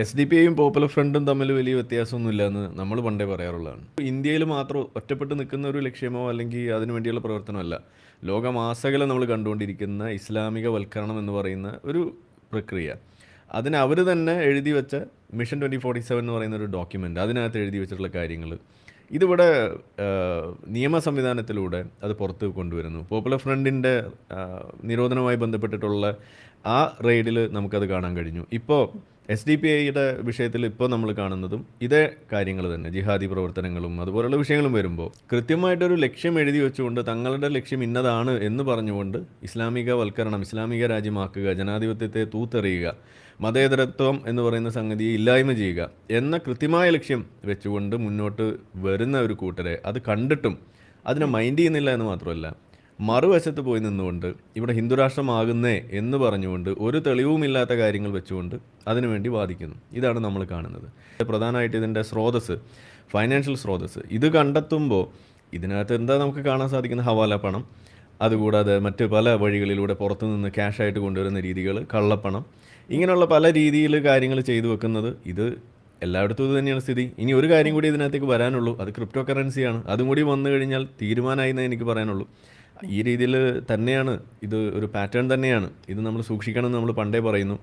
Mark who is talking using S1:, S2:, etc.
S1: S D P ഐയും popular ഫ്രണ്ടും തമ്മിൽ വലിയ വ്യത്യാസമൊന്നുമില്ല എന്ന് നമ്മൾ പണ്ടേ പറയാറുള്ളതാണ്. ഇന്ത്യയിൽ മാത്രം ഒറ്റപ്പെട്ട് നിൽക്കുന്ന ഒരു ലക്ഷ്യമോ അല്ലെങ്കിൽ അതിനു വേണ്ടിയുള്ള പ്രവർത്തനമല്ല. ലോകമാസകലം നമ്മൾ കണ്ടുകൊണ്ടിരിക്കുന്ന ഇസ്ലാമിക വൽക്കരണം എന്ന് പറയുന്ന ഒരു പ്രക്രിയ. അതിന് അവർ തന്നെ എഴുതി വെച്ച മിഷൻ 2047 എന്ന് പറയുന്ന ഒരു ഡോക്യുമെൻ്റ്, അതിനകത്ത് എഴുതി വെച്ചിട്ടുള്ള കാര്യങ്ങൾ ഇതിവിടെ നിയമ സംവിധാനത്തിലൂടെ അത് പുറത്ത് കൊണ്ടുവരുന്നു. പോപ്പുലർ ഫ്രണ്ടിൻ്റെ നിരോധനവുമായി ബന്ധപ്പെട്ടിട്ടുള്ള ആ റെയ്ഡിൽ നമുക്കത് കാണാൻ കഴിഞ്ഞു. ഇപ്പോൾ എസ് ഡി പി ഐയുടെ വിഷയത്തിൽ ഇപ്പോൾ നമ്മൾ കാണുന്നതും ഇതേ കാര്യങ്ങൾ തന്നെ, ജിഹാദി പ്രവർത്തനങ്ങളും അതുപോലുള്ള വിഷയങ്ങളും വരുമ്പോൾ കൃത്യമായിട്ടൊരു ലക്ഷ്യം എഴുതി വെച്ചുകൊണ്ട് തങ്ങളുടെ ലക്ഷ്യം ഇന്നതാണ് എന്ന് പറഞ്ഞുകൊണ്ട് ഇസ്ലാമിക വൽക്കരണം, ഇസ്ലാമിക രാജ്യമാക്കുക, ജനാധിപത്യത്തെ തൂത്തെറിയുക, മതേതരത്വം എന്ന് പറയുന്ന സംഗതിയെ ഇല്ലായ്മ ചെയ്യുക എന്ന കൃത്യമായ ലക്ഷ്യം വെച്ചുകൊണ്ട് മുന്നോട്ട് വരുന്ന ഒരു കൂട്ടരെ അത് കണ്ടിട്ടും അതിനെ മൈൻഡ് ചെയ്യുന്നില്ല എന്ന് മാത്രമല്ല, മറുവശത്ത് പോയി നിന്നുകൊണ്ട് ഇവിടെ ഹിന്ദുരാഷ്ട്രമാകുന്നേ എന്ന് പറഞ്ഞുകൊണ്ട് ഒരു തെളിവുമില്ലാത്ത കാര്യങ്ങൾ വെച്ചുകൊണ്ട് അതിനുവേണ്ടി വാദിക്കുന്നു. ഇതാണ് നമ്മൾ കാണുന്നത്. പ്രധാനമായിട്ട് ഇതിൻ്റെ സ്രോതസ്സ്, ഫൈനാൻഷ്യൽ സ്രോതസ്സ് ഇത് കണ്ടെത്തുമ്പോൾ ഇതിനകത്ത് എന്താ നമുക്ക് കാണാൻ സാധിക്കുന്ന ഹവാല പണം, അതുകൂടാതെ മറ്റ് പല വഴികളിലൂടെ പുറത്തുനിന്ന് ക്യാഷായിട്ട് കൊണ്ടുവരുന്ന രീതികൾ, കള്ളപ്പണം, ഇങ്ങനെയുള്ള പല രീതിയിൽ കാര്യങ്ങൾ ചെയ്തു വെക്കുന്നത്. ഇത് എല്ലായിടത്തും ഇത് തന്നെയാണ് സ്ഥിതി. ഇനി ഒരു കാര്യം കൂടി ഇതിനകത്തേക്ക് വരാനുള്ളൂ, അത് ക്രിപ്റ്റോ കറൻസിയാണ്. അതും കൂടി വന്നു കഴിഞ്ഞാൽ തീരുമാനമായി എന്നേ എനിക്ക് പറയാനുള്ളൂ. ഈ രീതിയിൽ തന്നെയാണ് ഇത്, ഒരു പാറ്റേൺ തന്നെയാണ് ഇത്. നമ്മൾ സൂക്ഷിക്കണം എന്ന് നമ്മൾ പണ്ടേ പറയുന്നു.